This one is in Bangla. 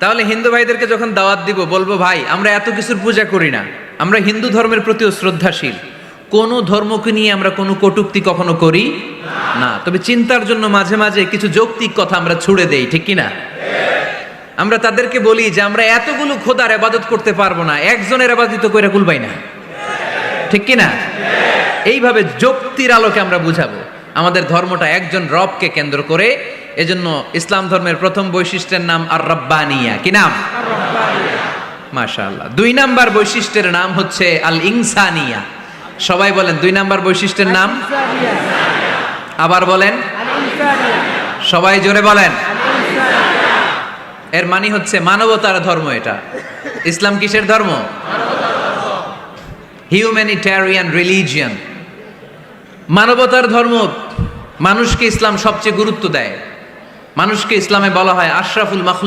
তাহলে হিন্দু ভাইদেরকে যখন দাওয়াত দিব বলবো, ভাই আমরা এত কিছুর পূজা করি না, আমরা হিন্দু ধর্মের প্রতিও শ্রদ্ধাশীল, কোনো ধর্মকে নিয়ে আমরা কোনো কটূক্তি কখনো করি না, তবে চিন্তার জন্য মাঝে মাঝে কিছু যৌক্তিক কথা আমরা ছুড়ে দেই, ঠিক কি না? আমরা তাদেরকে বলি যে আমরা এতগুলো খোদার ইবাদত করতে পারবো না, একজনের ইবাদত কইরা কুলবাই না, ঠিক কি না? এইভাবে যুক্তির আলোকে আমরা বুঝাবো আমাদের ধর্মটা একজন রবকে কেন্দ্র করে। এজন্য ইসলাম ধর্মের প্রথম বৈশিষ্ট্যের নাম আর রাব্বানিয়া। কি নাম? মাশাআল্লাহ। 2 নাম্বার বৈশিষ্ট্যের নাম হচ্ছে আল ইনসানিয়া। সবাই বলেন 2 নাম্বার বৈশিষ্ট্যের নাম। আবার বলেন, সবাই জোরে বলেন। এর মানে হচ্ছে মানবতার ধর্ম। এটা ইসলাম কিসের ধর্ম? হিউম্যানিটেরিয়ান রিলিজিয়ন, মানবতার ধর্ম। মানুষকে ইসলাম সবচেয়ে গুরুত্ব দেয়। মানুষকে ইসলামে বলা হয় আশরাফুল মাখলুক।